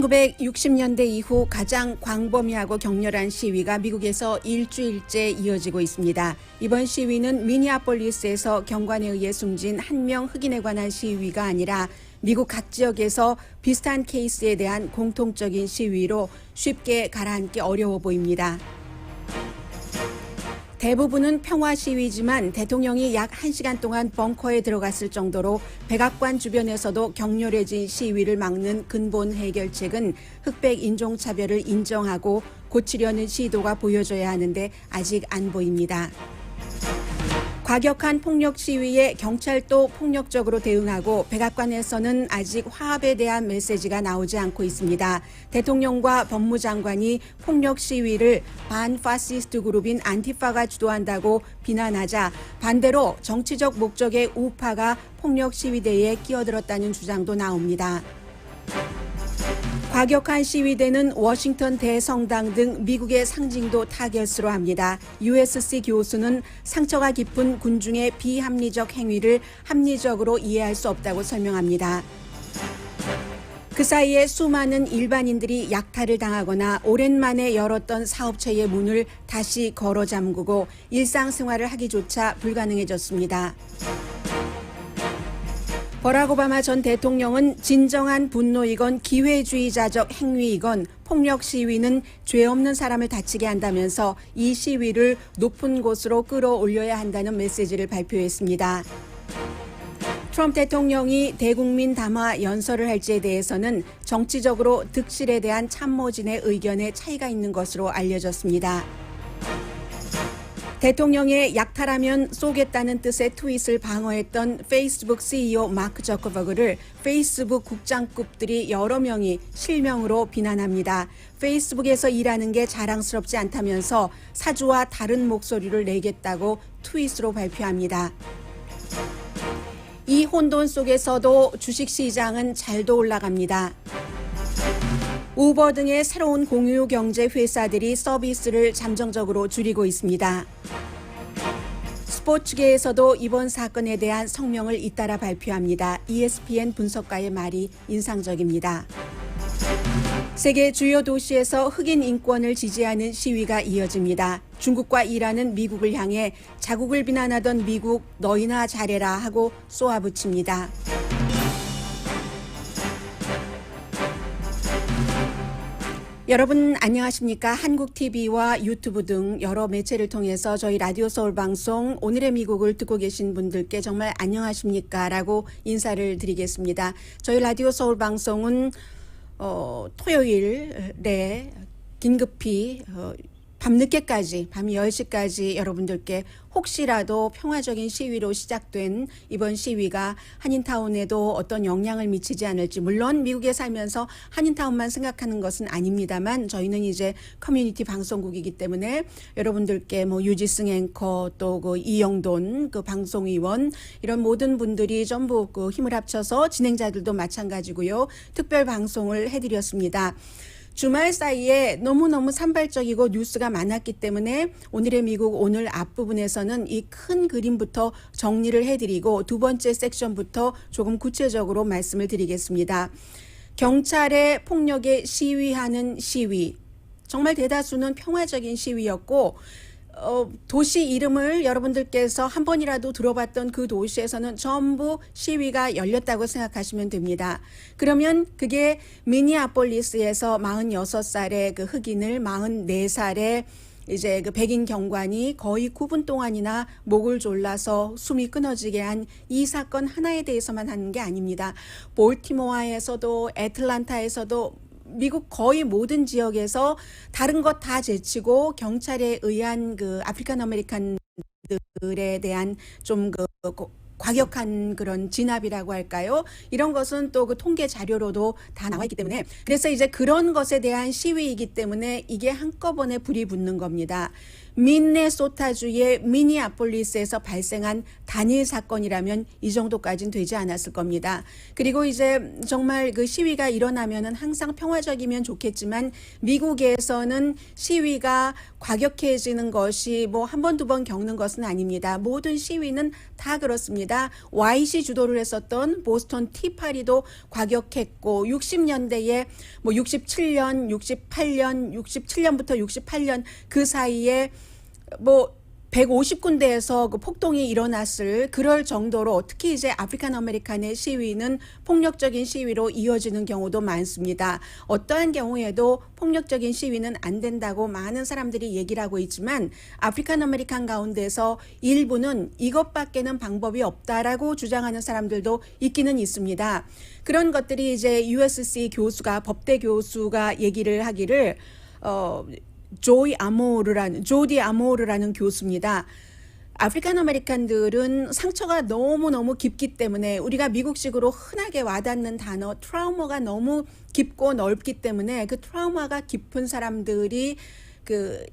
1960년대 이후 가장 광범위하고 격렬한 시위가 미국에서 일주일째 이어지고 있습니다. 이번 시위는 미니애폴리스에서 경관에 의해 숨진 한 명 흑인에 관한 시위가 아니라 미국 각 지역에서 비슷한 케이스에 대한 공통적인 시위로 쉽게 가라앉기 어려워 보입니다. 대부분은 평화 시위지만 대통령이 약 1시간 동안 벙커에 들어갔을 정도로 백악관 주변에서도 격렬해진 시위를 막는 근본 해결책은 흑백 인종차별을 인정하고 고치려는 시도가 보여져야 하는데 아직 안 보입니다. 과격한 폭력 시위에 경찰도 폭력적으로 대응하고 백악관에서는 아직 화합에 대한 메시지가 나오지 않고 있습니다. 대통령과 법무장관이 폭력 시위를 반파시스트 그룹인 안티파가 주도한다고 비난하자 반대로 정치적 목적의 우파가 폭력 시위대에 끼어들었다는 주장도 나옵니다. 과격한 시위대는 워싱턴 대성당 등 미국의 상징도 타겟으로 합니다. USC 교수는 상처가 깊은 군중의 비합리적 행위를 합리적으로 이해할 수 없다고 설명합니다. 그 사이에 수많은 일반인들이 약탈을 당하거나 오랜만에 열었던 사업체의 문을 다시 걸어 잠그고 일상생활을 하기조차 불가능해졌습니다. 버락 오바마 전 대통령은 진정한 분노이건 기회주의자적 행위이건 폭력 시위는 죄 없는 사람을 다치게 한다면서 이 시위를 높은 곳으로 끌어올려야 한다는 메시지를 발표했습니다. 트럼프 대통령이 대국민 담화 연설을 할지에 대해서는 정치적으로 득실에 대한 참모진의 의견에 차이가 있는 것으로 알려졌습니다. 대통령의 약탈하면 쏘겠다는 뜻의 트윗을 방어했던 페이스북 CEO 마크 저커버그를 페이스북 국장급들이 여러 명이 실명으로 비난합니다. 페이스북에서 일하는 게 자랑스럽지 않다면서 사주와 다른 목소리를 내겠다고 트윗으로 발표합니다. 이 혼돈 속에서도 주식시장은 잘도 올라갑니다. 우버 등의 새로운 공유 경제 회사들이 서비스를 잠정적으로 줄이고 있습니다. 스포츠계에서도 이번 사건에 대한 성명을 잇따라 발표합니다. ESPN 분석가의 말이 인상적입니다. 세계 주요 도시에서 흑인 인권을 지지하는 시위가 이어집니다. 중국과 이란은 미국을 향해 자국을 비난하던 미국 너희나 잘해라 하고 쏘아붙입니다. 여러분 안녕하십니까? 한국TV와 유튜브 등 여러 매체를 통해서 저희 라디오 서울 방송 오늘의 미국을 듣고 계신 분들께 정말 안녕하십니까? 라고 인사를 드리겠습니다. 저희 라디오 서울 방송은 토요일에 긴급히 밤늦게까지 밤 10시까지 여러분들께 혹시라도 평화적인 시위로 시작된 이번 시위가 한인타운에도 어떤 영향을 미치지 않을지, 물론 미국에 살면서 한인타운만 생각하는 것은 아닙니다만 저희는 이제 커뮤니티 방송국이기 때문에 여러분들께 유지승 앵커 또 이영돈 방송위원 이런 모든 분들이 전부 힘을 합쳐서 진행자들도 마찬가지고요. 특별 방송을 해드렸습니다. 주말 사이에 너무너무 산발적이고 뉴스가 많았기 때문에 오늘의 미국 오늘 앞부분에서는 이 큰 그림부터 정리를 해드리고 두 번째 섹션부터 조금 구체적으로 말씀을 드리겠습니다. 경찰의 폭력에 시위하는 시위. 정말 대다수는 평화적인 시위였고 도시 이름을 여러분들께서 한 번이라도 들어봤던 그 도시에서는 전부 시위가 열렸다고 생각하시면 됩니다. 그러면 그게 미니애폴리스에서 46살의 그 흑인을 44살의 이제 그 백인 경관이 거의 9분 동안이나 목을 졸라서 숨이 끊어지게 한 이 사건 하나에 대해서만 하는 게 아닙니다. 볼티모어에서도 애틀란타에서도 미국 거의 모든 지역에서 다른 것 다 제치고 경찰에 의한 그 아프리칸 아메리칸들에 대한 좀 과격한 그런 진압이라고 할까요? 이런 것은 또 그 통계 자료로도 다 나와 있기 때문에 그래서 이제 그런 것에 대한 시위이기 때문에 이게 한꺼번에 불이 붙는 겁니다. 민네소타주의 미니아폴리스에서 발생한 단일 사건이라면 이 정도까지는 되지 않았을 겁니다. 그리고 이제 정말 그 시위가 일어나면은 항상 평화적이면 좋겠지만 미국에서는 시위가 과격해지는 것이 뭐 한 번, 두 번 겪는 것은 아닙니다. 모든 시위는 다 그렇습니다. YC 주도를 했었던 보스턴 티파리도 과격했고 60년대에 뭐 67년, 68년, 67년부터 68년 그 사이에 뭐 150군데에서 그 폭동이 일어났을 그럴 정도로 특히 이제 아프리칸 아메리칸의 시위는 폭력적인 시위로 이어지는 경우도 많습니다. 어떠한 경우에도 폭력적인 시위는 안 된다고 많은 사람들이 얘기를 하고 있지만 아프리칸 아메리칸 가운데서 일부는 이것밖에는 방법이 없다라고 주장하는 사람들도 있기는 있습니다. 그런 것들이 이제 USC 교수가 법대 교수가 얘기를 하기를 조디 아모르라는 교수입니다. 아프리칸 아메리칸들은 상처가 너무너무 깊기 때문에 우리가 미국식으로 흔하게 와닿는 단어 트라우마가 너무 깊고 넓기 때문에 그 트라우마가 깊은 사람들이 그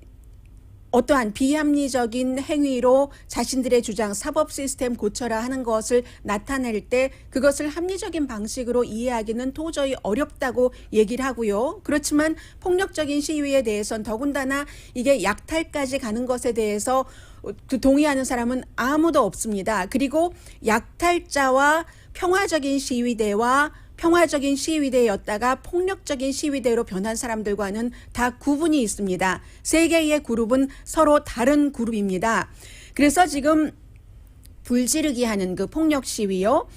어떠한 비합리적인 행위로 자신들의 주장 사법 시스템 고쳐라 하는 것을 나타낼 때 그것을 합리적인 방식으로 이해하기는 도저히 어렵다고 얘기를 하고요. 그렇지만 폭력적인 시위에 대해서는 더군다나 이게 약탈까지 가는 것에 대해서 동의하는 사람은 아무도 없습니다. 그리고 약탈자와 평화적인 시위대였다가 폭력적인 시위대로 변한 사람들과는 다 구분이 있습니다. 세 개의 그룹은 서로 다른 그룹입니다. 그래서 지금 불지르기 하는 그 폭력 시위요.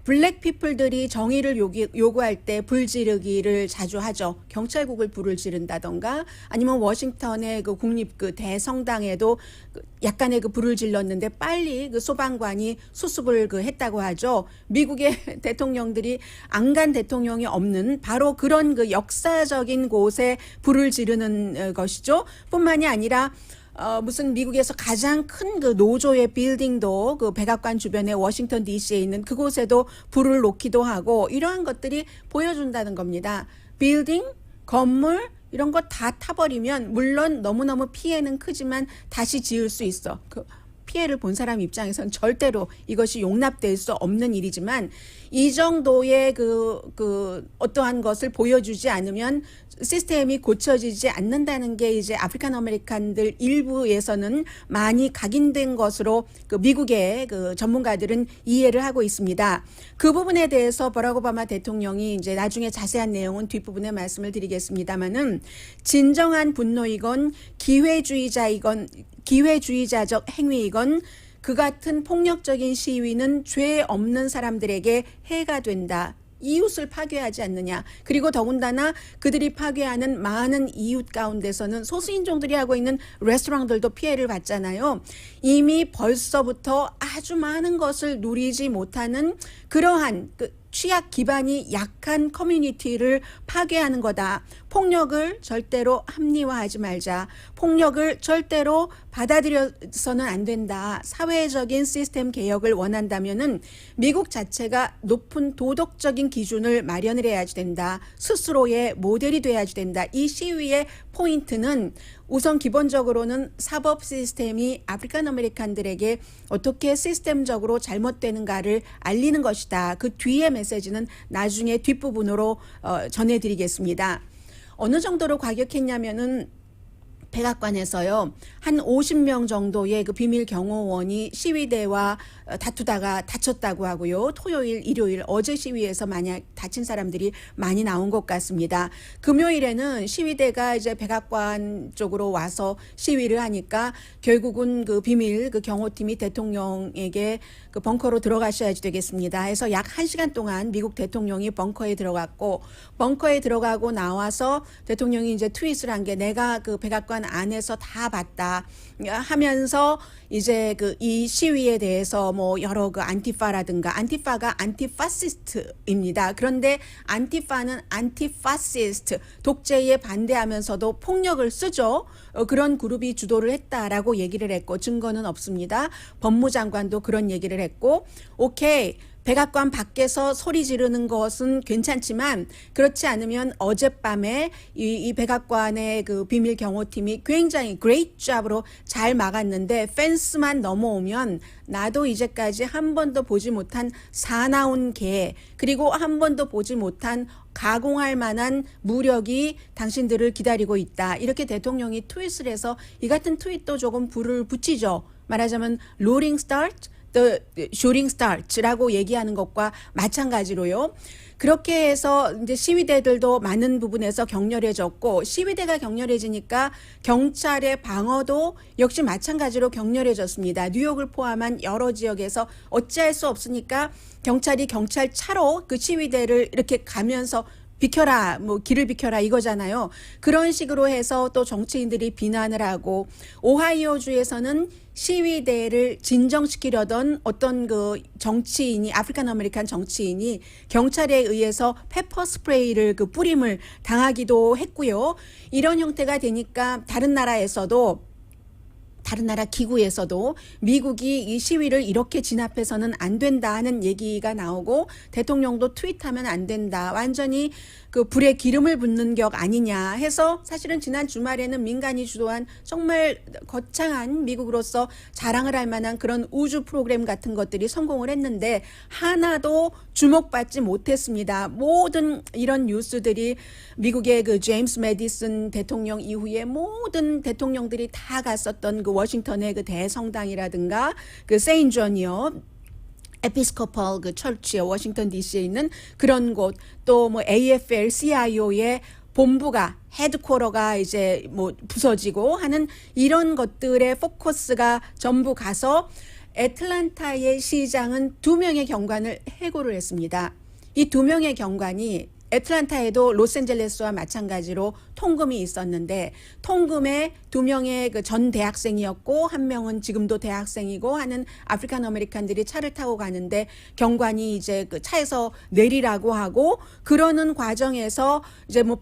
블랙 피플들이 정의를 요구할 때 불지르기를 자주 하죠. 경찰국을 불을 지른다던가 아니면 워싱턴의 그 국립 그 대성당에도 약간의 그 불을 질렀는데 빨리 그 소방관이 수습을 그 했다고 하죠. 미국의 대통령들이 안 간 대통령이 없는 바로 그런 그 역사적인 곳에 불을 지르는 것이죠. 뿐만이 아니라 무슨 미국에서 가장 큰 그 노조의 빌딩도 그 백악관 주변에 워싱턴 DC에 있는 그곳에도 불을 놓기도 하고 이러한 것들이 보여준다는 겁니다. 빌딩, 건물 이런 거 다 타버리면 물론 너무너무 피해는 크지만 다시 지을 수 있어. 그 피해를 본 사람 입장에선 절대로 이것이 용납될 수 없는 일이지만 이 정도의 그 어떠한 것을 보여주지 않으면 시스템이 고쳐지지 않는다는 게 이제 아프리칸 아메리칸들 일부에서는 많이 각인된 것으로 그 미국의 그 전문가들은 이해를 하고 있습니다. 그 부분에 대해서 버락 오바마 대통령이 이제 나중에 자세한 내용은 뒷부분에 말씀을 드리겠습니다만은 진정한 분노이건 기회주의자적 행위이건 그 같은 폭력적인 시위는 죄 없는 사람들에게 해가 된다. 이웃을 파괴하지 않느냐. 그리고 더군다나 그들이 파괴하는 많은 이웃 가운데서는 소수인종들이 하고 있는 레스토랑들도 피해를 봤잖아요. 이미 벌써부터 아주 많은 것을 누리지 못하는 그러한 취약 기반이 약한 커뮤니티를 파괴하는 거다. 폭력을 절대로 합리화하지 말자. 폭력을 절대로 받아들여서는 안 된다. 사회적인 시스템 개혁을 원한다면은 미국 자체가 높은 도덕적인 기준을 마련을 해야지 된다. 스스로의 모델이 돼야지 된다. 이 시위의 포인트는 우선 기본적으로는 사법 시스템이 아프리칸 아메리칸들에게 어떻게 시스템적으로 잘못되는가를 알리는 것이다. 그 뒤의 메시지는 나중에 뒷부분으로 전해드리겠습니다. 어느 정도로 과격했냐면은 백악관에서요, 한 50명 정도의 그 비밀 경호원이 시위대와 다투다가 다쳤다고 하고요. 토요일, 일요일, 어제 시위에서 만약 다친 사람들이 많이 나온 것 같습니다. 금요일에는 시위대가 이제 백악관 쪽으로 와서 시위를 하니까 결국은 그 비밀 그 경호팀이 대통령에게 그 벙커로 들어가셔야지 되겠습니다. 해서 약 1시간 동안 미국 대통령이 벙커에 들어갔고, 벙커에 들어가고 나와서 대통령이 이제 트윗을 한 게 내가 그 백악관 안에서 다 봤다 하면서 이제 그 이 시위에 대해서 뭐 여러 그 안티파라든가, 안티파가 안티파시스트입니다. 그런데 안티파는 안티파시스트, 독재에 반대하면서도 폭력을 쓰죠. 그런 그룹이 주도를 했다라고 얘기를 했고 증거는 없습니다. 법무장관도 그런 얘기를 했고, 오케이, 백악관 밖에서 소리 지르는 것은 괜찮지만 그렇지 않으면 어젯밤에 이 백악관의 그 비밀 경호팀이 굉장히 great job으로 잘 막았는데 펜스만 넘어오면 나도 이제까지 한 번도 보지 못한 사나운 개 그리고 한 번도 보지 못한 가공할 만한 무력이 당신들을 기다리고 있다. 이렇게 대통령이 트윗을 해서 이 같은 트윗도 조금 불을 붙이죠. 말하자면 loading start, the shooting starts라고 얘기하는 것과 마찬가지로요. 그렇게 해서 이제 시위대들도 많은 부분에서 격렬해졌고 시위대가 격렬해지니까 경찰의 방어도 역시 마찬가지로 격렬해졌습니다. 뉴욕을 포함한 여러 지역에서 어찌할 수 없으니까 경찰이 경찰차로 그 시위대를 이렇게 가면서 비켜라, 뭐 길을 비켜라 이거잖아요. 그런 식으로 해서 또 정치인들이 비난을 하고 오하이오주에서는 시위대를 진정시키려던 어떤 그 정치인이 아프리칸 아메리칸 정치인이 경찰에 의해서 페퍼 스프레이를 그 뿌림을 당하기도 했고요. 이런 형태가 되니까 다른 나라에서도 다른 나라 기구에서도 미국이 이 시위를 이렇게 진압해서는 안 된다 하는 얘기가 나오고 대통령도 트윗하면 안 된다. 완전히 그 불에 기름을 붓는 격 아니냐 해서 사실은 지난 주말에는 민간이 주도한 정말 거창한 미국으로서 자랑을 할 만한 그런 우주 프로그램 같은 것들이 성공을 했는데 하나도 주목받지 못했습니다. 모든 이런 뉴스들이 미국의 그 제임스 메디슨 대통령 이후에 모든 대통령들이 다 갔었던 그 워싱턴의 그 대성당이라든가 그 세인 존이요. 에피스코펄 그 철치요. 워싱턴 DC에 있는 그런 곳 또 뭐 AFL CIO의 본부가 헤드쿼터가 이제 뭐 부서지고 하는 이런 것들의 포커스가 전부 가서 애틀랜타의 시장은 2명의 경관을 해고를 했습니다. 이 2명의 경관이 애틀랜타에도 로스앤젤레스와 마찬가지로 통금이 있었는데 통금에 2명의 그 전 대학생이었고 1명은 지금도 대학생이고 하는 아프리칸 아메리칸들이 차를 타고 가는데 경관이 이제 그 차에서 내리라고 하고 그러는 과정에서 이제 뭐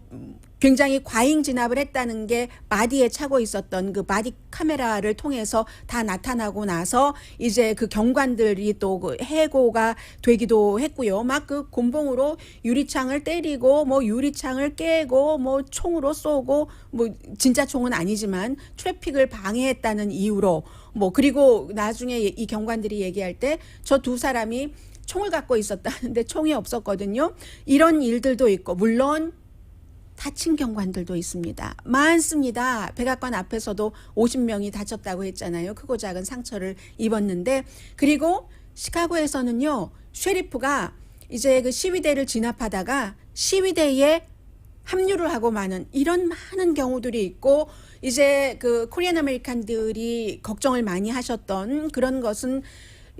굉장히 과잉 진압을 했다는 게 바디에 차고 있었던 그 바디 카메라를 통해서 다 나타나고 나서 이제 그 경관들이 또 그 해고가 되기도 했고요. 막 그 곤봉으로 유리창을 때리고 뭐 유리창을 깨고 뭐 총으로 쏘고 뭐 진짜 총은 아니지만 트래픽을 방해했다는 이유로 뭐 그리고 나중에 이 경관들이 얘기할 때 저 두 사람이 총을 갖고 있었다는데 총이 없었거든요. 이런 일들도 있고 물론 다친 경관들도 있습니다. 많습니다. 백악관 앞에서도 50명이 다쳤다고 했잖아요. 크고 작은 상처를 입었는데 그리고 시카고에서는요. 쉐리프가 이제 그 시위대를 진압하다가 시위대에 합류를 하고 마는 이런 많은 경우들이 있고 이제 그 코리안 아메리칸들이 걱정을 많이 하셨던 그런 것은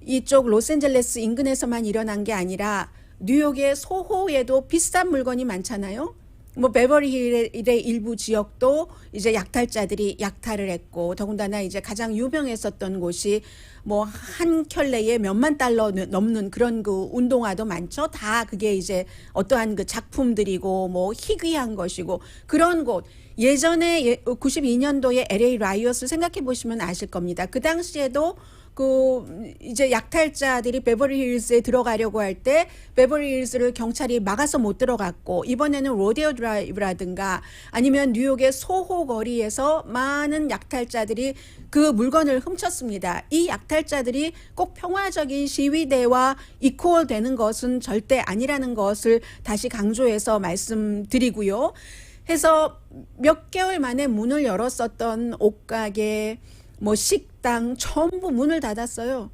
이쪽 로스앤젤레스 인근에서만 일어난 게 아니라 뉴욕의 소호에도 비싼 물건이 많잖아요. 뭐 베버리힐의 일부 지역도 이제 약탈자들이 약탈을 했고 더군다나 이제 가장 유명했었던 곳이 뭐 한 켤레에 몇만 달러 넘는 그런 그 운동화도 많죠. 다 그게 이제 어떠한 그 작품들이고 뭐 희귀한 것이고 그런 곳. 예전에 92년도에 LA 라이엇을 생각해 보시면 아실 겁니다. 그 당시에도 그 이제 약탈자들이 베버리힐스에 들어가려고 할 때 베버리힐스를 경찰이 막아서 못 들어갔고 이번에는 로데오 드라이브라든가 아니면 뉴욕의 소호 거리에서 많은 약탈자들이 그 물건을 훔쳤습니다. 이 약탈자들이 꼭 평화적인 시위대와 이퀄 되는 것은 절대 아니라는 것을 다시 강조해서 말씀드리고요. 해서 몇 개월 만에 문을 열었었던 옷가게 뭐 식당 전부 문을 닫았어요.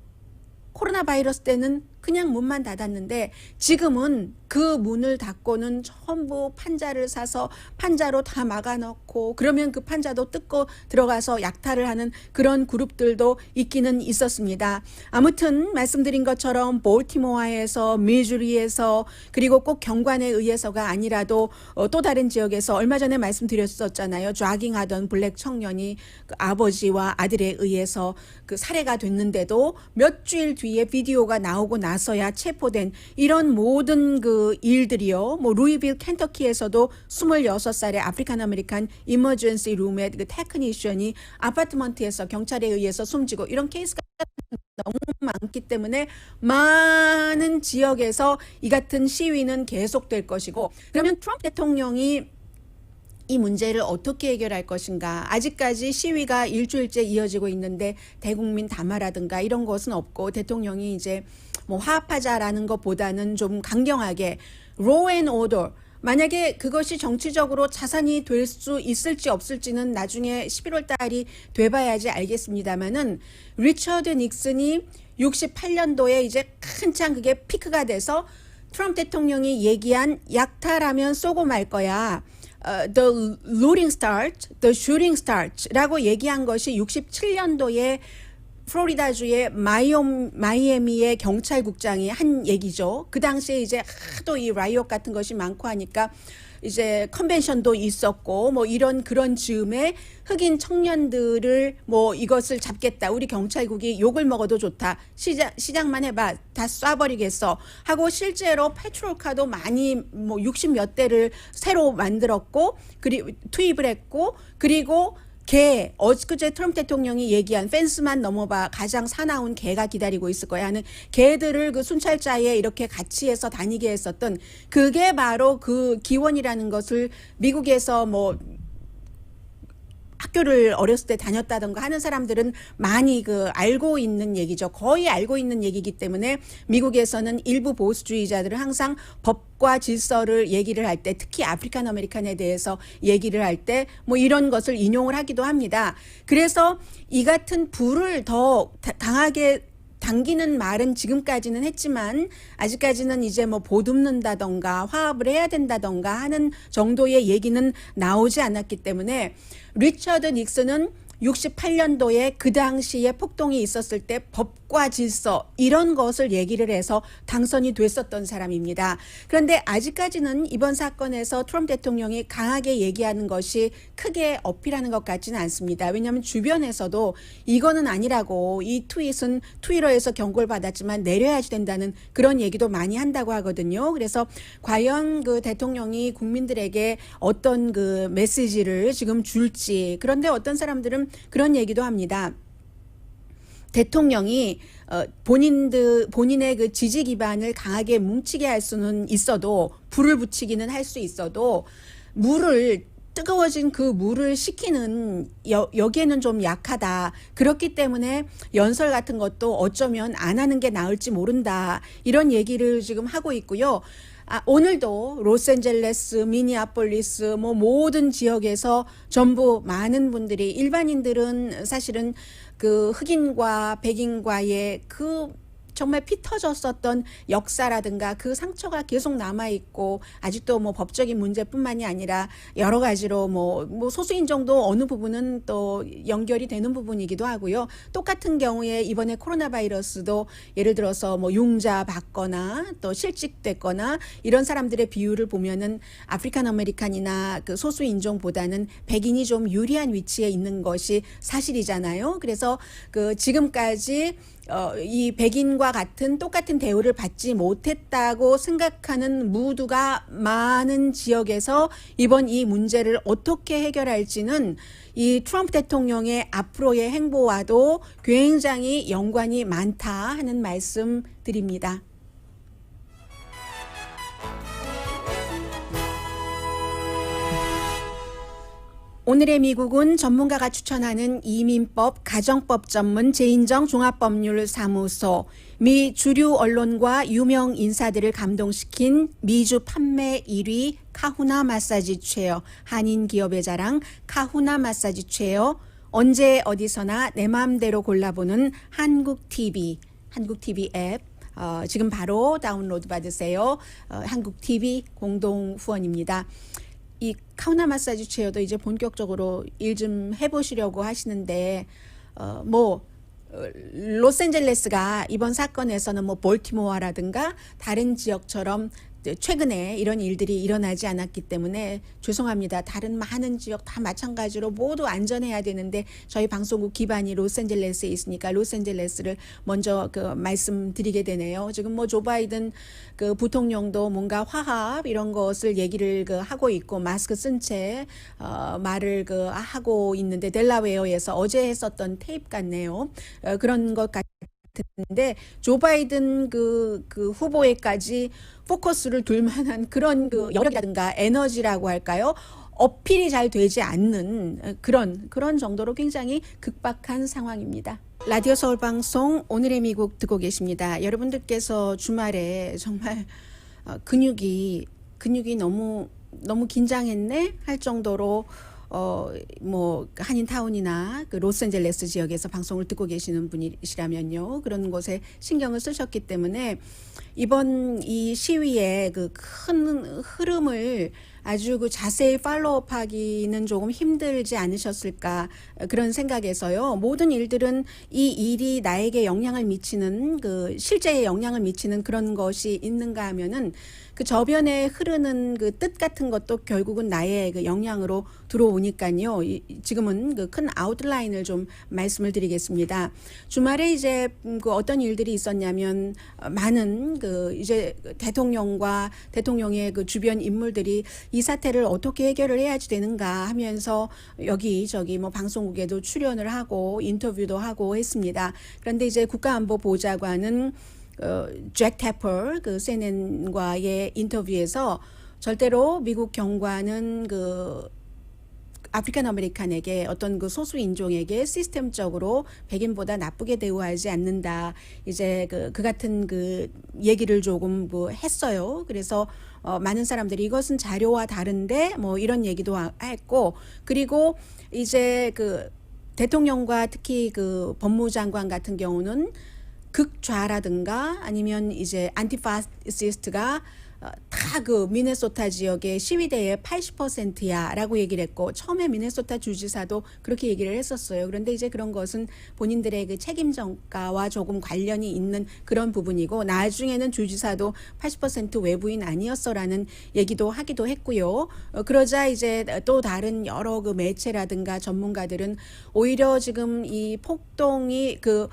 코로나 바이러스 때는 그냥 문만 닫았는데 지금은 그 문을 닫고는 전부 판자를 사서 판자로 다 막아놓고 그러면 그 판자도 뜯고 들어가서 약탈을 하는 그런 그룹들도 있기는 있었습니다. 아무튼 말씀드린 것처럼 볼티모어에서 미주리에서 그리고 꼭 경관에 의해서가 아니라도 또 다른 지역에서 얼마 전에 말씀드렸었잖아요. 조깅하던 블랙 청년이 그 아버지와 아들에 의해서 그 살해가 됐는데도 몇 주일 뒤에 비디오가 나오고 나서야 체포된 이런 모든 그 일들이요. 뭐 루이빌 켄터키에서도 26살의 아프리칸 아메리칸 이머전시 룸의 그 테크니션이 아파트먼트에서 경찰에 의해서 숨지고 이런 케이스가 너무 많기 때문에 많은 지역에서 이 같은 시위는 계속될 것이고, 그러면 트럼프 대통령이 이 문제를 어떻게 해결할 것인가. 아직까지 시위가 일주일째 이어지고 있는데 대국민 담화라든가 이런 것은 없고, 대통령이 이제 뭐 화합하자라는 것보다는 좀 강경하게 law and order, 만약에 그것이 정치적으로 자산이 될 수 있을지 없을지는 나중에 11월 달이 돼봐야지 알겠습니다만은, 리처드 닉슨이 68년도에 이제 한창 그게 피크가 돼서 트럼프 대통령이 얘기한 약탈하면 쏘고 말 거야. The looting starts, the shooting starts라고 얘기한 것이 67년도에 플로리다주의 마이애미의 경찰국장이 한 얘기죠. 그 당시에 이제 하도 이 라이엇 같은 것이 많고 하니까 이제 컨벤션도 있었고 뭐 이런 그런 즈음에 흑인 청년들을 뭐 이것을 잡겠다. 우리 경찰국이 욕을 먹어도 좋다. 시작만 해봐. 다 쏴버리겠어. 하고 실제로 페트롤카도 많이 뭐 60몇 대를 새로 만들었고 그리고 투입을 했고, 그리고 개, 어저께 트럼프 대통령이 얘기한 펜스만 넘어봐 가장 사나운 개가 기다리고 있을 거야 하는 개들을 그 순찰자에 이렇게 같이 해서 다니게 했었던, 그게 바로 그 기원이라는 것을 미국에서 뭐 학교를 어렸을 때 다녔다던가 하는 사람들은 많이 그 알고 있는 얘기죠. 거의 알고 있는 얘기이기 때문에 미국에서는 일부 보수주의자들은 항상 법과 질서를 얘기를 할 때, 특히 아프리칸 아메리칸에 대해서 얘기를 할 때 뭐 이런 것을 인용을 하기도 합니다. 그래서 이 같은 불을 더 강하게 당기는 말은 지금까지는 했지만 아직까지는 이제 뭐 보듬는다던가 화합을 해야 된다던가 하는 정도의 얘기는 나오지 않았기 때문에, 리처드 닉슨은 68년도에 그 당시에 폭동이 있었을 때 법과 질서 이런 것을 얘기를 해서 당선이 됐었던 사람입니다. 그런데 아직까지는 이번 사건에서 트럼프 대통령이 강하게 얘기하는 것이 크게 어필하는 것 같지는 않습니다. 왜냐하면 주변에서도 이거는 아니라고, 이 트윗은 트위터에서 경고를 받았지만 내려야지 된다는 그런 얘기도 많이 한다고 하거든요. 그래서 과연 그 대통령이 국민들에게 어떤 그 메시지를 지금 줄지. 그런데 어떤 사람들은 그런 얘기도 합니다. 대통령이 본인의 그 지지 기반을 강하게 뭉치게 할 수는 있어도, 불을 붙이기는 할 수 있어도 뜨거워진 그 물을 식히는 여기에는 좀 약하다. 그렇기 때문에 연설 같은 것도 어쩌면 안 하는 게 나을지 모른다. 이런 얘기를 지금 하고 있고요. 오늘도 로스앤젤레스, 미니아폴리스 뭐 모든 지역에서 전부 많은 분들이, 일반인들은 사실은 그 흑인과 백인과의 그 정말 피 터졌었던 역사라든가 그 상처가 계속 남아있고, 아직도 뭐 법적인 문제뿐만이 아니라 여러 가지로 뭐 소수인종도 어느 부분은 또 연결이 되는 부분이기도 하고요. 똑같은 경우에 이번에 코로나 바이러스도 예를 들어서 뭐 융자 받거나 또 실직됐거나 이런 사람들의 비율을 보면은 아프리칸 아메리칸이나 그 소수인종보다는 백인이 좀 유리한 위치에 있는 것이 사실이잖아요. 그래서 그 지금까지 이 백인과 같은 똑같은 대우를 받지 못했다고 생각하는 무드가 많은 지역에서 이번 이 문제를 어떻게 해결할지는 이 트럼프 대통령의 앞으로의 행보와도 굉장히 연관이 많다 하는 말씀 드립니다. 오늘의 미국은 전문가가 추천하는 이민법, 가정법 전문 제인정 종합법률사무소, 미 주류 언론과 유명 인사들을 감동시킨 미주 판매 1위 카후나 마사지 체어, 한인 기업의 자랑 카후나 마사지 체어, 언제 어디서나 내 마음대로 골라보는 한국 TV 앱, 지금 바로 다운로드 받으세요. 한국 TV 공동 후원입니다. 이 카후나 마사지 체어도 이제 본격적으로 일 좀 해보시려고 하시는데, 로스앤젤레스가 이번 사건에서는 뭐 볼티모어라든가 다른 지역처럼 최근에 이런 일들이 일어나지 않았기 때문에 죄송합니다. 다른 많은 지역 다 마찬가지로 모두 안전해야 되는데 저희 방송국 기반이 로스앤젤레스에 있으니까 로스앤젤레스를 먼저 그 말씀드리게 되네요. 지금 뭐 조 바이든 그 부통령도 뭔가 화합 이런 것을 얘기를 그 하고 있고 마스크 쓴 채 말을 그 하고 있는데, 델라웨어에서 어제 했었던 테이프 같네요. 그런 것 같. 같은데 조 바이든 그 후보에까지 포커스를 둘 만한 그런 그 여력이라든가 에너지라고 할까요? 어필이 잘 되지 않는 그런 정도로 굉장히 극박한 상황입니다. 라디오 서울 방송 오늘의 미국 듣고 계십니다. 여러분들께서 주말에 정말 근육이 너무 긴장했네 할 정도로 뭐 한인타운이나 그 로스앤젤레스 지역에서 방송을 듣고 계시는 분이시라면요, 그런 곳에 신경을 쓰셨기 때문에 이번 이 시위의 그 큰 흐름을 아주 그 자세히 팔로우하기는 조금 힘들지 않으셨을까 그런 생각에서요. 모든 일들은 이 일이 나에게 영향을 미치는 그 실제에 영향을 미치는 그런 것이 있는가 하면은 그 저변에 흐르는 그 뜻 같은 것도 결국은 나의 그 영향으로 들어오니까요. 지금은 그 큰 아웃라인을 좀 말씀을 드리겠습니다. 주말에 이제 그 어떤 일들이 있었냐면 많은 그 이제 대통령과 대통령의 그 주변 인물들이 이 사태를 어떻게 해결을 해야지 되는가 하면서 여기저기 뭐 방송국에도 출연을 하고 인터뷰도 하고 했습니다. 그런데 이제 국가안보보좌관은 잭 태퍼 그 CNN과의 인터뷰에서 절대로 미국 경관은 그 아프리칸 아메리칸에게 어떤 그 소수 인종에게 시스템적으로 백인보다 나쁘게 대우하지 않는다. 이제 그 같은 그 얘기를 조금 뭐 했어요. 그래서 많은 사람들이 이것은 자료와 다른데 뭐 이런 얘기도 했고, 그리고 이제 그 대통령과 특히 그 법무장관 같은 경우는 극좌라든가 아니면 이제 안티파시스트가 다 그 미네소타 지역의 시위대의 80%야 라고 얘기를 했고, 처음에 미네소타 주지사도 그렇게 얘기를 했었어요. 그런데 이제 그런 것은 본인들의 그 책임 전가와 조금 관련이 있는 그런 부분이고, 나중에는 주지사도 80% 외부인 아니었어라는 얘기도 하기도 했고요. 그러자 이제 또 다른 여러 그 매체라든가 전문가들은 오히려 지금 이 폭동이 그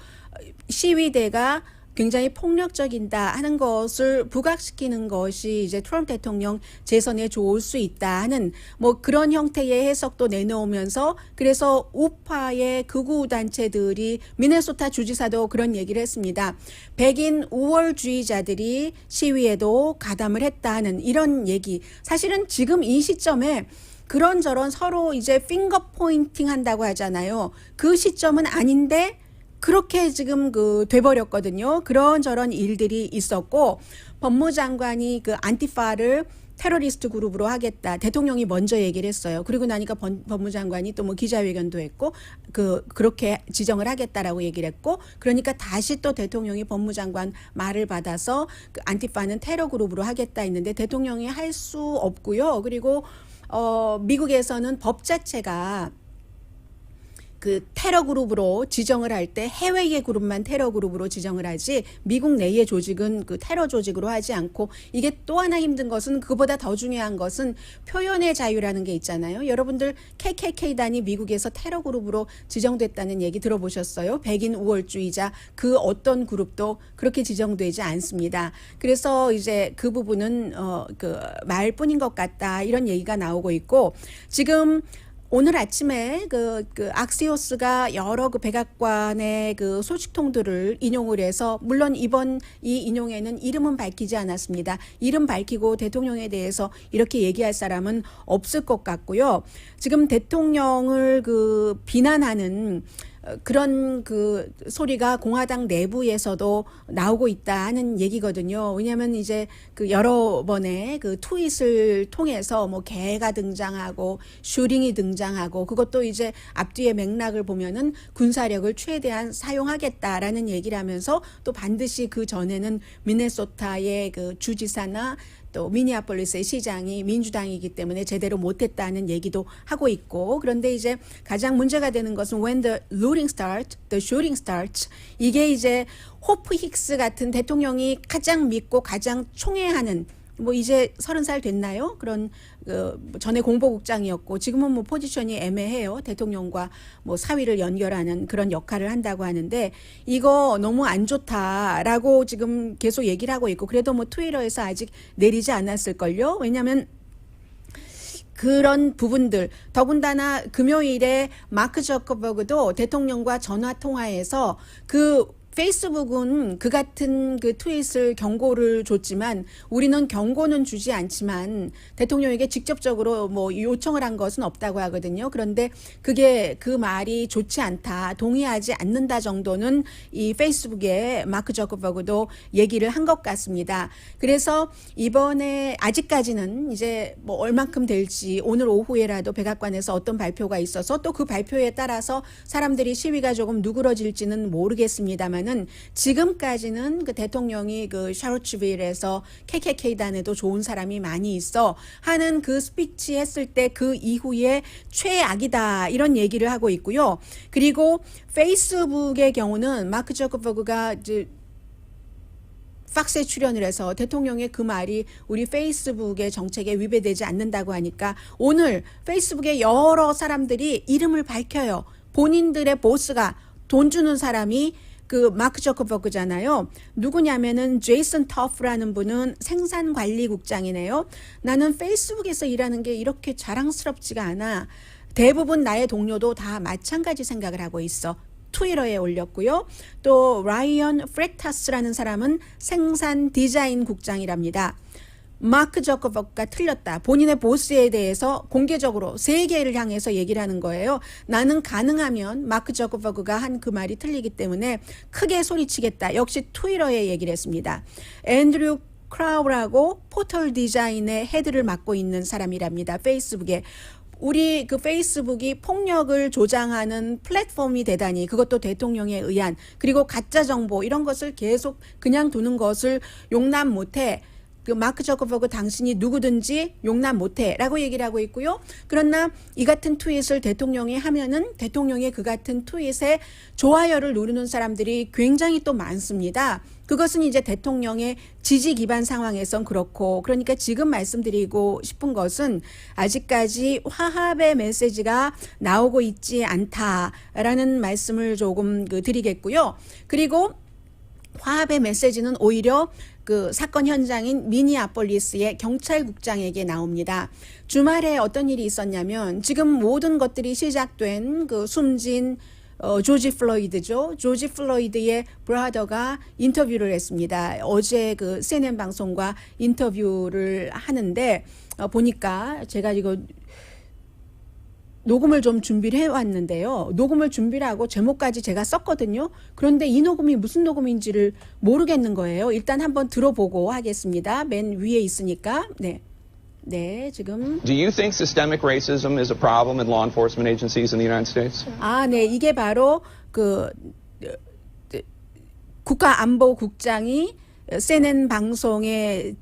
시위대가 굉장히 폭력적이다 하는 것을 부각시키는 것이 이제 트럼프 대통령 재선에 좋을 수 있다 하는 뭐 그런 형태의 해석도 내놓으면서, 그래서 우파의 극우 단체들이 미네소타 주지사도 그런 얘기를 했습니다. 백인 우월주의자들이 시위에도 가담을 했다 하는 이런 얘기. 사실은 지금 이 시점에 그런저런 서로 이제 핑거 포인팅 한다고 하잖아요. 그 시점은 아닌데 그렇게 지금 그 돼버렸거든요. 그런저런 일들이 있었고, 법무장관이 그 안티파를 테러리스트 그룹으로 하겠다. 대통령이 먼저 얘기를 했어요. 그리고 나니까 법무장관이 또 뭐 기자회견도 했고, 그렇게 지정을 하겠다라고 얘기를 했고, 그러니까 다시 또 대통령이 법무장관 말을 받아서 그 안티파는 테러 그룹으로 하겠다 했는데 대통령이 할 수 없고요. 그리고 미국에서는 법 자체가 그 테러 그룹으로 지정을 할 때 해외의 그룹만 테러 그룹으로 지정을 하지 미국 내의 조직은 그 테러 조직으로 하지 않고, 이게 또 하나 힘든 것은, 그보다 더 중요한 것은 표현의 자유라는 게 있잖아요. 여러분들 KKK단이 미국에서 테러 그룹으로 지정됐다는 얘기 들어보셨어요? 백인 우월주의자 그 어떤 그룹도 그렇게 지정되지 않습니다. 그래서 이제 그 부분은 그 말뿐인 것 같다 이런 얘기가 나오고 있고, 지금 오늘 아침에 그 악시오스가 여러 그 백악관의 그 소식통들을 인용을 해서, 물론 이번 이 인용에는 이름은 밝히지 않았습니다. 이름 밝히고 대통령에 대해서 이렇게 얘기할 사람은 없을 것 같고요. 지금 대통령을 그 비난하는 그런 그 소리가 공화당 내부에서도 나오고 있다 하는 얘기거든요. 왜냐하면 이제 그 여러 번의 그 트윗을 통해서 뭐 개가 등장하고 슈링이 등장하고, 그것도 이제 앞뒤의 맥락을 보면은 군사력을 최대한 사용하겠다라는 얘기를 하면서, 또 반드시 그 전에는 미네소타의 그 주지사나 또 미니아폴리스의 시장이 민주당이기 때문에 제대로 못했다는 얘기도 하고 있고, 그런데 이제 가장 문제가 되는 것은 when the looting starts, the shooting starts, 이게 이제 호프 힉스 같은 대통령이 가장 믿고 가장 총애하는, 뭐 이제 30살 됐나요? 그런 전에 공보국장이었고 지금은 뭐 포지션이 애매해요. 대통령과 뭐 사위를 연결하는 그런 역할을 한다고 하는데, 이거 너무 안 좋다라고 지금 계속 얘기를 하고 있고, 그래도 뭐 트위터에서 아직 내리지 않았을걸요. 왜냐하면 그런 부분들, 더군다나 금요일에 마크 저커버그도 대통령과 전화 통화해서 그 페이스북은 그 같은 그 트윗을 경고를 줬지만 우리는 경고는 주지 않지만 대통령에게 직접적으로 뭐 요청을 한 것은 없다고 하거든요. 그런데 그게 그 말이 좋지 않다, 동의하지 않는다 정도는 이 페이스북에 마크 저커버그도 얘기를 한 것 같습니다. 그래서 이번에 아직까지는 이제 뭐 얼만큼 될지 오늘 오후에라도 백악관에서 어떤 발표가 있어서 또 그 발표에 따라서 사람들이 시위가 조금 누그러질지는 모르겠습니다만은 지금까지는 그 대통령이 그 샤르츠빌에서 KKK단에도 좋은 사람이 많이 있어 하는 그 스피치 했을 때 그 이후에 최악이다 이런 얘기를 하고 있고요. 그리고 페이스북의 경우는 마크 저커버그가 이제 팍스에 출연을 해서 대통령의 그 말이 우리 페이스북의 정책에 위배되지 않는다고 하니까 오늘 페이스북에 여러 사람들이 이름을 밝혀요. 본인들의 보스가 돈 주는 사람이 그 마크 저커버그잖아요. 누구냐면은 제이슨 터프라는 분은 생산관리국장이네요. 나는 페이스북에서 일하는 게 이렇게 자랑스럽지가 않아. 대부분 나의 동료도 다 마찬가지 생각을 하고 있어. 트위터에 올렸고요. 또 라이언 프렉타스라는 사람은 생산 디자인 국장이랍니다. 마크 저커버그가 틀렸다. 본인의 보스에 대해서 공개적으로 세계를 향해서 얘기를 하는 거예요. 나는 가능하면 마크 저커버그가 한 그 말이 틀리기 때문에 크게 소리치겠다. 역시 트위터에 얘기를 했습니다. 앤드류 크라우라고 포털 디자인의 헤드를 맡고 있는 사람이랍니다. 페이스북에. 우리 그 페이스북이 폭력을 조장하는 플랫폼이 되다니 그것도 대통령에 의한 그리고 가짜 정보 이런 것을 계속 그냥 두는 것을 용납 못해. 그 마크 저커버그 당신이 누구든지 용납 못해 라고 얘기를 하고 있고요. 그러나 이 같은 트윗을 대통령이 하면은 대통령의 그 같은 트윗에 좋아요를 누르는 사람들이 굉장히 또 많습니다. 그것은 이제 대통령의 지지 기반 상황에선 그렇고 그러니까 지금 말씀드리고 싶은 것은 아직까지 화합의 메시지가 나오고 있지 않다라는 말씀을 조금 드리겠고요. 그리고 화합의 메시지는 오히려 그 사건 현장인 미니애폴리스의 경찰국장에게 나옵니다. 주말에 어떤 일이 있었냐면 지금 모든 것들이 시작된 그 숨진 조지 플로이드죠. 조지 플로이드의 브라더가 인터뷰를 했습니다. 어제 그 CNN 방송과 인터뷰를 하는데 보니까 제가 이거 녹음을 좀 준비를 해왔는데요. 녹음을 준비를 하고 제목까지 제가 썼거든요. 그런데 이 녹음이 무슨 녹음인지를 모르겠는 거예요. 일단 한번 들어보고 하겠습니다. 맨 위에 있으니까. 네, 지금. Do you think systemic racism is a problem in law enforcement agencies in the United States? 네, 이게 바로 그 국가안보국장이 CNN 방송의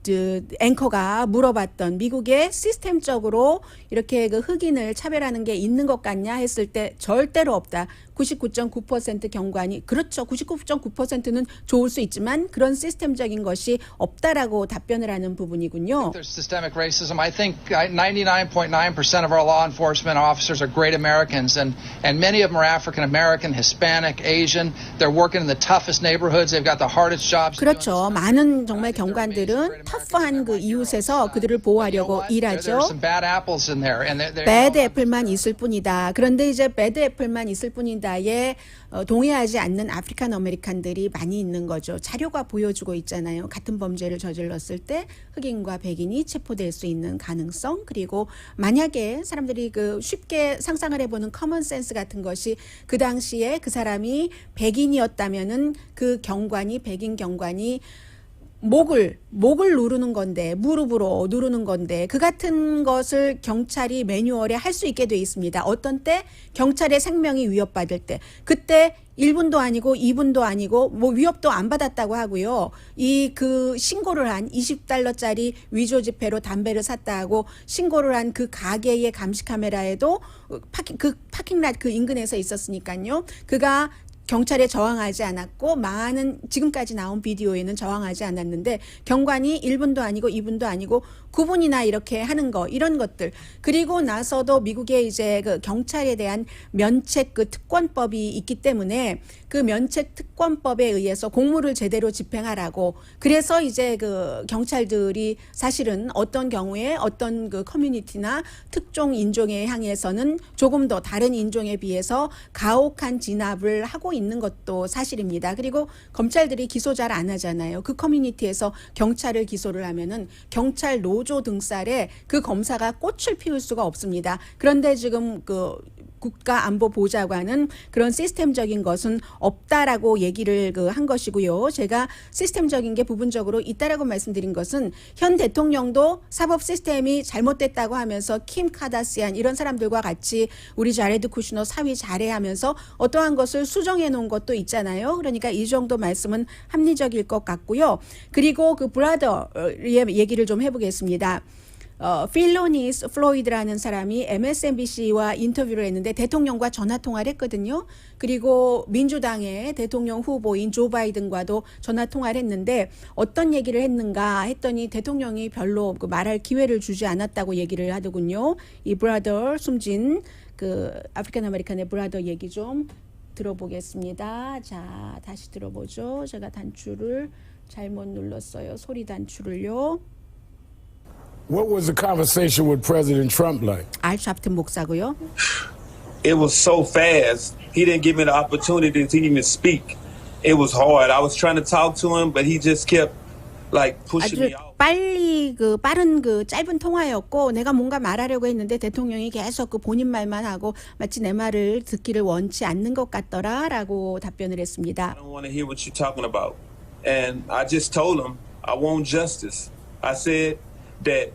앵커가 물어봤던 미국의 시스템적으로 이렇게 그 흑인을 차별하는 게 있는 것 같냐 했을 때 절대로 없다. 99.9% 경관이 그렇죠. 99.9%는 좋을 수 있지만 그런 시스템적인 것이 없다라고 답변을 하는 부분이군요. There's systemic racism. I think 99.9% of our law enforcement officers are great Americans, and many of them are African American, Hispanic, Asian. They're working in the toughest neighborhoods. They've got the hardest jobs. 그렇죠. 많은 정말 경관들은 터프한 그 이웃에서 그들을 보호하려고 일하죠. 배드 애플만 있을 뿐이다. 그런데 이제 배드 애플만 있을 뿐이다에 동의하지 않는 아프리칸 아메리칸들이 많이 있는 거죠. 자료가 보여주고 있잖아요. 같은 범죄를 저질렀을 때 흑인과 백인이 체포될 수 있는 가능성 그리고 만약에 사람들이 그 쉽게 상상을 해보는 커먼 센스 같은 것이 그 당시에 그 사람이 백인이었다면은 그 경관이 백인 경관이 목을 누르는 건데 무릎으로 누르는 건데 그 같은 것을 경찰이 매뉴얼에 할 수 있게 돼 있습니다. 어떤 때 경찰의 생명이 위협받을 때 그때 1분도 아니고 2분도 아니고 뭐 위협도 안 받았다고 하고요. 이 그 신고를 한 $20짜리 위조 지폐로 담배를 샀다 하고 신고를 한 그 가게의 감시 카메라에도 파킹랏 그 인근에서 있었으니까요. 그가 경찰에 저항하지 않았고 많은 지금까지 나온 비디오에는 저항하지 않았는데 경관이 1분도 아니고 2분도 아니고 9분이나 이렇게 하는 거 이런 것들 그리고 나서도 미국의 이제 그 경찰에 대한 면책 그 특권법이 있기 때문에 그 면책 특권법에 의해서 공무를 제대로 집행하라고 그래서 이제 그 경찰들이 사실은 어떤 경우에 어떤 그 커뮤니티나 특정 인종에 향해서는 조금 더 다른 인종에 비해서 가혹한 진압을 하고 있는 것도 사실입니다. 그리고 검찰들이 기소 잘 안 하잖아요. 그 커뮤니티에서 경찰을 기소를 하면은 경찰 노조 등살에 그 검사가 꽃을 피울 수가 없습니다. 그런데 지금 그 국가안보보좌관은 그런 시스템적인 것은 없다라고 얘기를 한 것이고요. 제가 시스템적인 게 부분적으로 있다라고 말씀드린 것은 현 대통령도 사법 시스템이 잘못됐다고 하면서 킴 카다시안 이런 사람들과 같이 우리 자레드 쿠슈너 사위 잘해하면서 어떠한 것을 수정해 놓은 것도 있잖아요. 그러니까 이 정도 말씀은 합리적일 것 같고요. 그리고 그 브라더의 얘기를 좀 해보겠습니다. 필로니스 플로이드라는 사람이 MSNBC와 인터뷰를 했는데 대통령과 전화 통화를 했거든요. 그리고 민주당의 대통령 후보인 조 바이든과도 전화 통화를 했는데 어떤 얘기를 했는가 했더니 대통령이 별로 그 말할 기회를 주지 않았다고 얘기를 하더군요. 이 브라더 숨진 그 아프리칸 아메리칸의 브라더 얘기 좀 들어보겠습니다. 자, 다시 들어보죠. 제가 단추를 잘못 눌렀어요. 소리 단추를요. What was the conversation with President Trump like? 알 샤프튼 목사고요. It was so fast. He didn't give me the opportunity to even speak. It was hard. I was trying to talk to him, but he just kept like pushing 아주 me out. 빨리 빠른 짧은 통화였고 내가 뭔가 말하려고 했는데 대통령이 계속 본인 말만 하고 마치 내 말을 듣기를 원치 않는 것 같더라라고 답변을 했습니다. I don't want to hear what you're talking about. And I just told him I want justice. I said that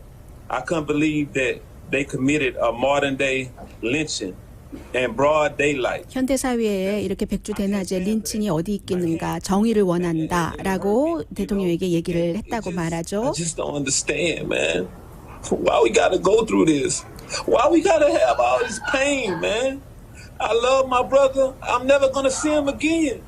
I couldn't believe that they committed a modern day lynching in broad daylight. 현대 사회에 이렇게 백주 대낮에 린칭이 어디 있겠는가 정의를 원한다라고 대통령에게 얘기를 했다고 I 말하죠. just don't understand, man. Why we gotta go through this? Why we gotta have all this pain, man? I love my brother. I'm never gonna see him again.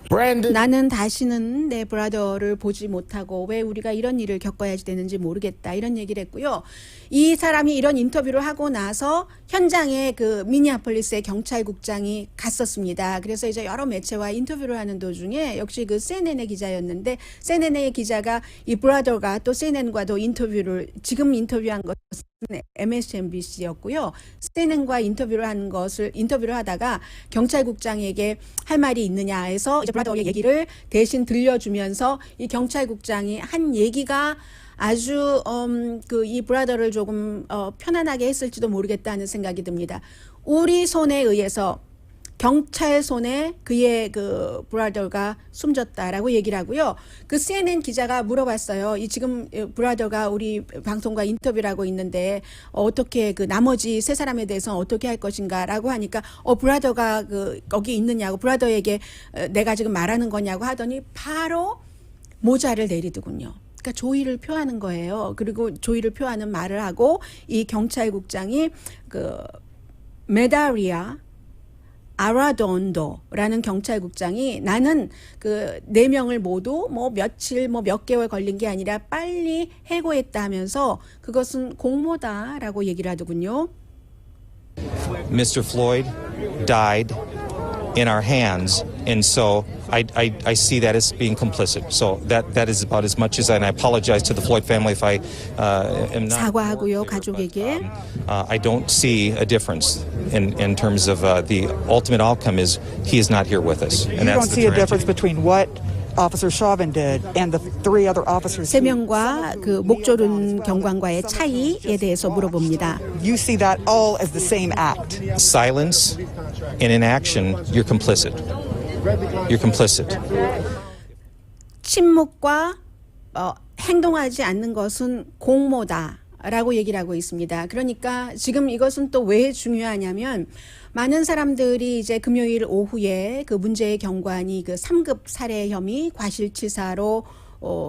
Brandon. 나는 다시는 내 브라더를 보지 못하고 왜 우리가 이런 일을 겪어야지 되는지 모르겠다 이런 얘기를 했고요. 이 사람이 이런 인터뷰를 하고 나서 현장에 그 미니애폴리스의 경찰국장이 갔었습니다. 그래서 이제 여러 매체와 인터뷰를 하는 도중에 역시 그 CNN의 기자였는데 CNN의 기자가 이 브라더가 또 CNN과도 인터뷰를 지금 인터뷰한 것은 MSNBC였고요. CNN과 인터뷰를 하다가 경찰국장에게 할 말이 있느냐 해서 이제 브라더의 얘기를 대신 들려주면서 이 경찰국장이 한 얘기가 아주 이 브라더를 조금 편안하게 했을지도 모르겠다는 생각이 듭니다. 우리 손에 의해서 경찰 손에 그의 그 브라더가 숨졌다라고 얘기를 하고요. 그 CNN 기자가 물어봤어요. 이 지금 브라더가 우리 방송과 인터뷰를 하고 있는데 어떻게 그 나머지 세 사람에 대해서는 어떻게 할 것인가라고 하니까 브라더가 거기 있느냐고 브라더에게 내가 지금 말하는 거냐고 하더니 바로 모자를 내리더군요. 그러니까 조의를 표하는 거예요. 그리고 조의를 표하는 말을 하고 이 경찰국장이 그 메다리아 아라돈도라는 경찰국장이 나는 그 4명을 모두 며칠 몇 개월 걸린 게 아니라 빨리 해고했다 하면서 그것은 공모다라고 얘기를 하더군요. Mr. Floyd died in our hands, and so I see that as being complicit. So that is about as much as, and I apologize to the Floyd family if I am not. 사과하고요 가족에게. I don't see a difference in terms of the ultimate outcome is he is not here with us, and You that's don't the see a tragedy. difference between what Officer Chauvin did and the 3 other officers. 세 명과 그 목조른 경관과의 차이에 대해서 물어봅니다. You see that all as the same act. Silence and inaction, you're complicit. You're complicit. 침묵과 행동하지 않는 것은 공모다라고 얘기를 하고 있습니다. 그러니까 지금 이것은 또 왜 중요하냐면 많은 사람들이 이제 금요일 오후에 그 문제의 경관이 그 3급 살해 혐의 과실치사로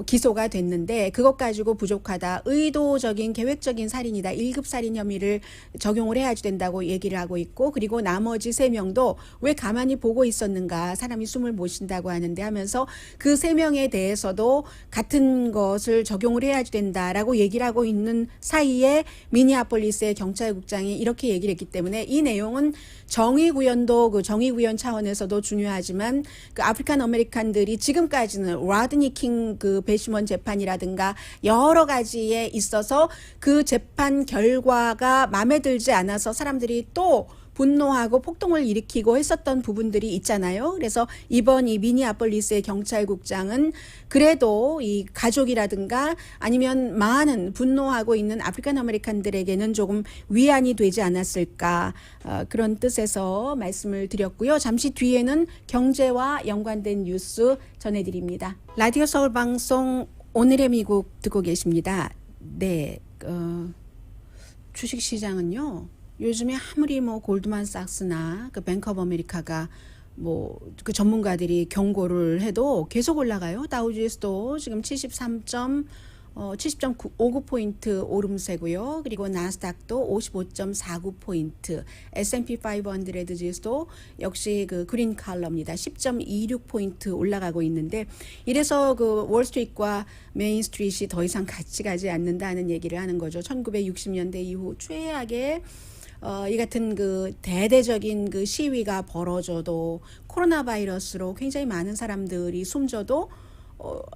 기소가 됐는데 그것 가지고 부족하다. 의도적인 계획적인 살인이다. 1급 살인 혐의를 적용을 해야지 된다고 얘기를 하고 있고 그리고 나머지 3명도 왜 가만히 보고 있었는가. 사람이 숨을 못 쉰다고 하는데 하면서 그 3명에 대해서도 같은 것을 적용을 해야지 된다라고 얘기를 하고 있는 사이에 미니애폴리스의 경찰국장이 이렇게 얘기를 했기 때문에 이 내용은 정의구현도 그 정의구현 차원에서도 중요하지만 그 아프리칸 아메리칸들이 지금까지는 라드니 킹 그 배심원 재판이라든가 여러 가지에 있어서 그 재판 결과가 마음에 들지 않아서 사람들이 또 분노하고 폭동을 일으키고 했었던 부분들이 있잖아요. 그래서 이번 이 미니애폴리스의 경찰국장은 그래도 이 가족이라든가 아니면 많은 분노하고 있는 아프리칸 아메리칸들에게는 조금 위안이 되지 않았을까, 그런 뜻에서 말씀을 드렸고요. 잠시 뒤에는 경제와 연관된 뉴스 전해드립니다. 라디오 서울 방송 오늘의 미국 듣고 계십니다. 네, 주식시장은요, 요즘에 아무리 뭐 골드만삭스나 그 뱅크 오브 아메리카가 뭐 그 전문가들이 경고를 해도 계속 올라가요. 다우지수도 지금 70.59포인트 오름세고요. 그리고 나스닥도 55.49포인트, S&P 500 지수도 역시 그 그린 컬러입니다. 10.26포인트 올라가고 있는데, 이래서 그 월스트리트과 메인스트리트이 더 이상 같이 가지 않는다는 얘기를 하는 거죠. 1960년대 이후 최악의 이 같은 그 대대적인 그 시위가 벌어져도, 코로나 바이러스로 굉장히 많은 사람들이 숨져도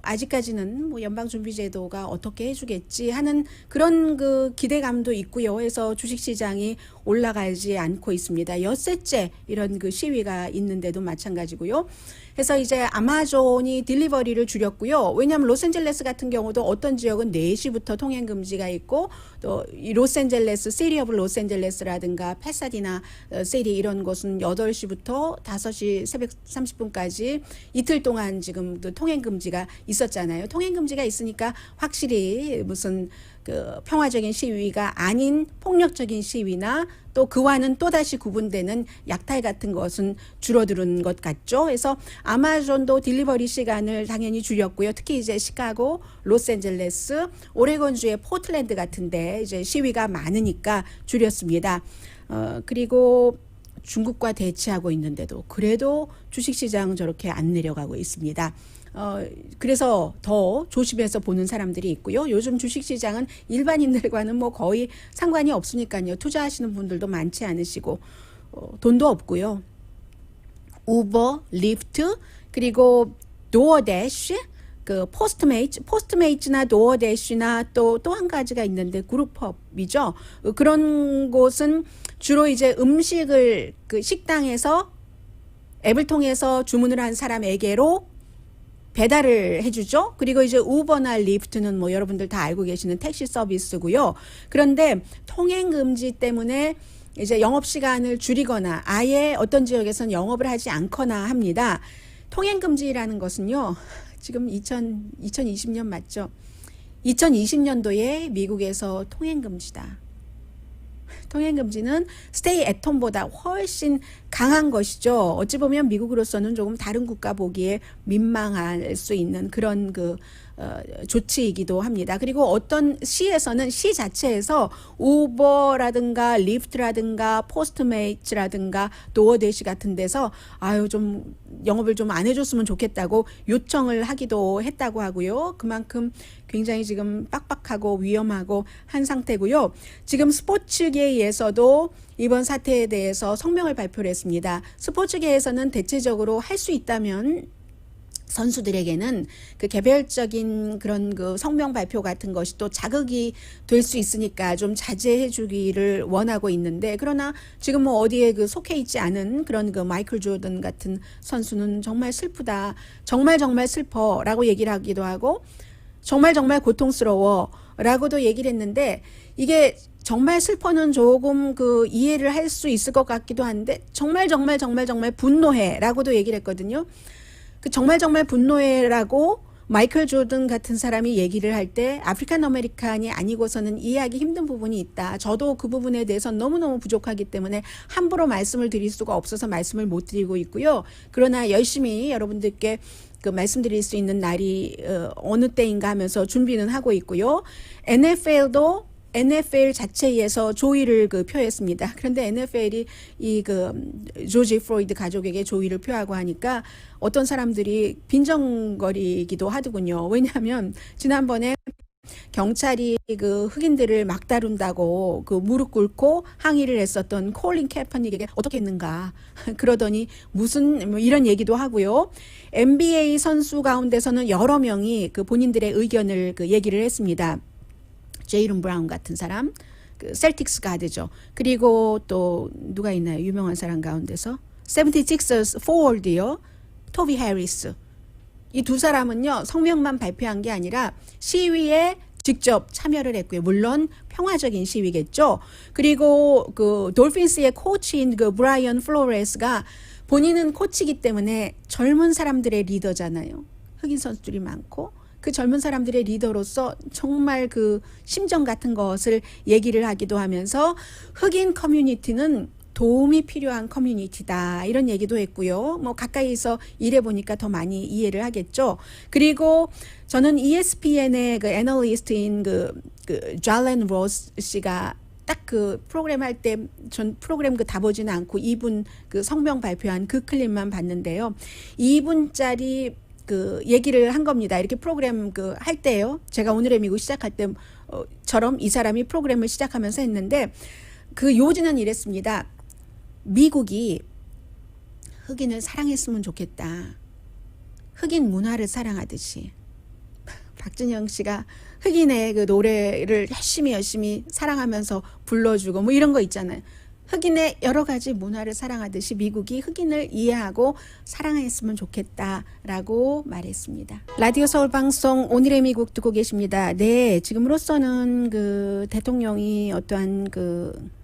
아직까지는 뭐 연방준비제도가 어떻게 해주겠지 하는 그런 그 기대감도 있고요. 해서 주식시장이 올라가지 않고 있습니다. 엿새째 이런 그 시위가 있는데도 마찬가지고요. 해서 이제 아마존이 딜리버리를 줄였고요. 왜냐하면 로스앤젤레스 같은 경우도 어떤 지역은 4시부터 통행 금지가 있고, 또 이 로스앤젤레스, 시리 오브 로스앤젤레스라든가 파사디나 시리 이런 곳은 8시부터 5시 새벽 30분까지 이틀 동안 지금 또 통행 금지가 있었잖아요. 통행 금지가 있으니까 확실히 무슨 그 평화적인 시위가 아닌 폭력적인 시위나 또 그와는 또다시 구분되는 약탈 같은 것은 줄어드는 것 같죠. 그래서 아마존도 딜리버리 시간을 당연히 줄였고요. 특히 이제 시카고, 로스앤젤레스, 오레곤주의 포틀랜드 같은데 이제 시위가 많으니까 줄였습니다. 그리고 중국과 대치하고 있는데도 그래도 주식시장은 저렇게 안 내려가고 있습니다. 그래서 더 조심해서 보는 사람들이 있고요. 요즘 주식시장은 일반인들과는 뭐 거의 상관이 없으니까요. 투자하시는 분들도 많지 않으시고, 돈도 없고요. 우버, 리프트, 그리고 도어대쉬, 그 포스트메이츠나 도어대쉬나 또 한 가지가 있는데 그룹업이죠. 그런 곳은 주로 이제 음식을 그 식당에서 앱을 통해서 주문을 한 사람에게로 배달을 해주죠. 그리고 이제 우버나 리프트는 뭐 여러분들 다 알고 계시는 택시 서비스고요. 그런데 통행 금지 때문에 이제 영업 시간을 줄이거나 아예 어떤 지역에서는 영업을 하지 않거나 합니다. 통행 금지라는 것은요, 지금 2020년 맞죠? 2020년도에 미국에서 통행 금지다. 통행 금지는 스테이 앳 홈보다 훨씬 강한 것이죠. 어찌 보면 미국으로서는 조금 다른 국가 보기에 민망할 수 있는 그런 그 조치이기도 합니다. 그리고 어떤 시에서는 시 자체에서 우버라든가 리프트라든가 포스트메이츠라든가 도어대시 같은 데서 좀 영업을 좀 안 해줬으면 좋겠다고 요청을 하기도 했다고 하고요. 그만큼 굉장히 지금 빡빡하고 위험하고 한 상태고요. 지금 스포츠계에서도 이번 사태에 대해서 성명을 발표를 했습니다. 스포츠계에서는 대체적으로 할 수 있다면 선수들에게는 그 개별적인 그런 그 성명 발표 같은 것이 또 자극이 될 수 있으니까 좀 자제해 주기를 원하고 있는데, 그러나 지금 뭐 어디에 그 속해 있지 않은 그런 그 마이클 조던 같은 선수는 정말 슬프다, 정말 슬퍼라고 얘기를 하기도 하고, 정말 고통스러워 라고도 얘기를 했는데, 이게 정말 슬퍼는 조금 그 이해를 할 수 있을 것 같기도 한데, 정말 분노해 라고도 얘기를 했거든요. 그 정말 분노해라고 마이클 조던 같은 사람이 얘기를 할 때 아프리칸 아메리칸이 아니고서는 이해하기 힘든 부분이 있다. 저도 그 부분에 대해서 너무너무 부족하기 때문에 함부로 말씀을 드릴 수가 없어서 말씀을 못 드리고 있고요. 그러나 열심히 여러분들께 그 말씀드릴 수 있는 날이 어느 때인가 하면서 준비는 하고 있고요. NFL도 NFL 자체에서 조의를 그 표했습니다. 그런데 NFL이 이 그 조지 플로이드 가족에게 조의를 표하고 하니까 어떤 사람들이 빈정거리기도 하더군요. 왜냐하면 지난번에 경찰이 그 흑인들을 막 다룬다고 그 무릎 꿇고 항의를 했었던 콜린 캐퍼닉에게 어떻게 했는가 그러더니 무슨 뭐 이런 얘기도 하고요. NBA 선수 가운데서는 여러 명이 그 본인들의 의견을 그 얘기를 했습니다. 제일런 브라운 같은 사람, 그 셀틱스 가드죠. 그리고 또 누가 있나요? 유명한 사람 가운데서 76ers 포워드요. 토비 해리스. 이 두 사람은요. 성명만 발표한 게 아니라 시위에 직접 참여를 했고요. 물론 평화적인 시위겠죠. 그리고 그 돌핀스의 코치인 그 브라이언 플로레스가 본인은 코치이기 때문에 젊은 사람들의 리더잖아요. 흑인 선수들이 많고 그 젊은 사람들의 리더로서 정말 그 심정 같은 것을 얘기를 하기도 하면서 흑인 커뮤니티는 도움이 필요한 커뮤니티다 이런 얘기도 했고요. 뭐 가까이서 일해 보니까 더 많이 이해를 하겠죠. 그리고 저는 ESPN의 그 애널리스트인 그 잘렌 로스 씨가 딱 그 프로그램 할 때 전 프로그램 그 다 보지는 않고 2분 그 성명 발표한 그 클립만 봤는데요. 2분짜리 그 얘기를 한 겁니다. 이렇게 프로그램 그 할 때요. 제가 오늘의 미국 시작할 때처럼 이 사람이 프로그램을 시작하면서 했는데 그 요지는 이랬습니다. 미국이 흑인을 사랑했으면 좋겠다. 흑인 문화를 사랑하듯이. 박진영 씨가 흑인의 그 노래를 열심히 사랑하면서 불러주고 뭐 이런 거 있잖아요. 흑인의 여러 가지 문화를 사랑하듯이 미국이 흑인을 이해하고 사랑했으면 좋겠다라고 말했습니다. 라디오 서울 방송 오늘의 미국 듣고 계십니다. 네, 지금으로서는 그 대통령이 어떠한 그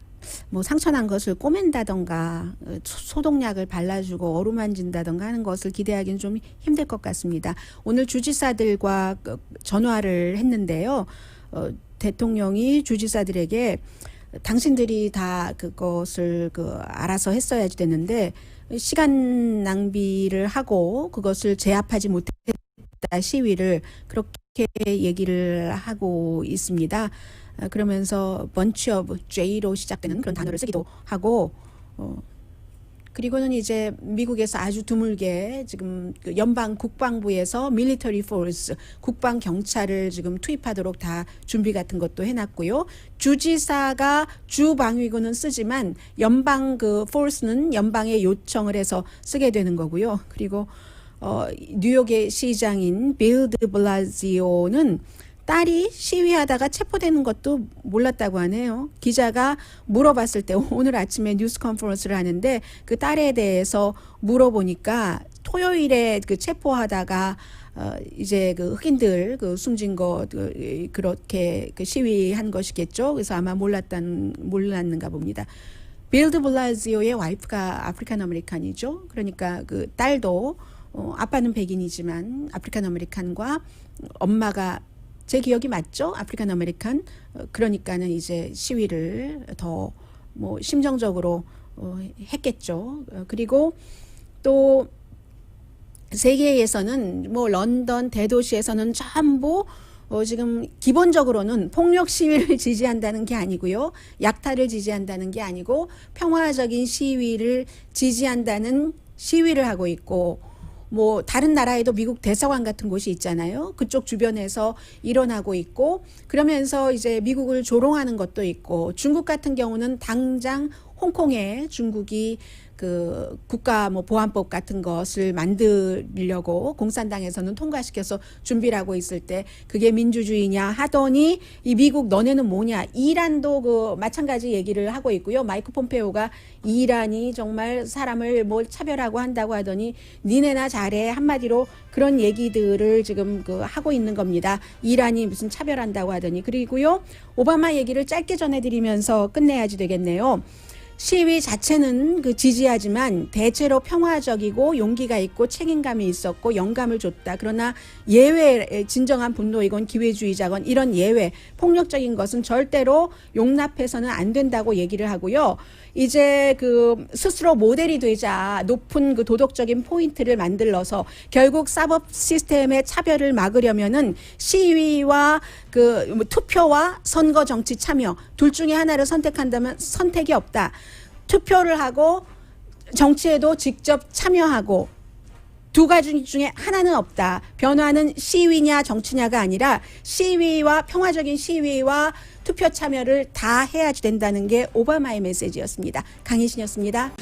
뭐 상처난 것을 꼬맨다던가 소독약을 발라주고 어루만진다던가 하는 것을 기대하기는 좀 힘들 것 같습니다. 오늘 주지사들과 전화를 했는데요. 대통령이 주지사들에게 당신들이 다 그것을 알아서 했어야지 됐는데 시간 낭비를 하고 그것을 제압하지 못했다 시위를 그렇게 얘기를 하고 있습니다. 그러면서 bunch of J로 시작되는 그런 단어를 쓰기도 하고 그리고는 이제 미국에서 아주 드물게 지금 그 연방 국방부에서 military force 국방 경찰을 지금 투입하도록 다 준비 같은 것도 해놨고요. 주지사가 주 방위군은 쓰지만 연방 그 force는 연방에 요청을 해서 쓰게 되는 거고요. 그리고 뉴욕의 시장인 빌 드 블라지오는 딸이 시위하다가 체포되는 것도 몰랐다고 하네요. 기자가 물어봤을 때 오늘 아침에 뉴스 컨퍼런스를 하는데 그 딸에 대해서 물어보니까 토요일에 그 체포하다가 이제 그 흑인들 그 숨진 거 그렇게 그 시위한 것이겠죠. 그래서 아마 몰랐는가 봅니다. 빌 드 블라지오의 와이프가 아프리칸 아메리칸이죠. 그러니까 그 딸도 아빠는 백인이지만 아프리칸 아메리칸과 엄마가 제 기억이 맞죠? 아프리칸 아메리칸. 그러니까는 이제 시위를 더 뭐 심정적으로 했겠죠. 그리고 또 세계에서는 뭐 런던 대도시에서는 전부 지금 기본적으로는 폭력 시위를 지지한다는 게 아니고요. 약탈을 지지한다는 게 아니고 평화적인 시위를 지지한다는 시위를 하고 있고 뭐 다른 나라에도 미국 대사관 같은 곳이 있잖아요. 그쪽 주변에서 일어나고 있고 그러면서 이제 미국을 조롱하는 것도 있고 중국 같은 경우는 당장 홍콩에 중국이 그 국가 뭐 보안법 같은 것을 만들려고 공산당에서는 통과시켜서 준비를 하고 있을 때 그게 민주주의냐 하더니 이 미국 너네는 뭐냐. 이란도 그 마찬가지 얘기를 하고 있고요. 마이크 폼페오가 이란이 정말 사람을 뭐 차별하고 한다고 하더니 니네나 잘해 한마디로 그런 얘기들을 지금 그 하고 있는 겁니다. 이란이 무슨 차별한다고 하더니. 그리고요 오바마 얘기를 짧게 전해드리면서 끝내야지 되겠네요. 시위 자체는 그 지지하지만 대체로 평화적이고 용기가 있고 책임감이 있었고 영감을 줬다. 그러나 예외, 진정한 분노이건 기회주의자건 이런 예외, 폭력적인 것은 절대로 용납해서는 안 된다고 얘기를 하고요. 이제 그 스스로 모델이 되자 높은 그 도덕적인 포인트를 만들어서 결국 사법 시스템의 차별을 막으려면은 시위와 그 투표와 선거 정치 참여 둘 중에 하나를 선택한다면 선택이 없다. 투표를 하고 정치에도 직접 참여하고 두 가지 중에 하나는 없다. 변화는 시위냐 정치냐가 아니라 시위와 평화적인 시위와 투표 참여를 다 해야지 된다는 게 오바마의 메시지였습니다. 강희신이었습니다.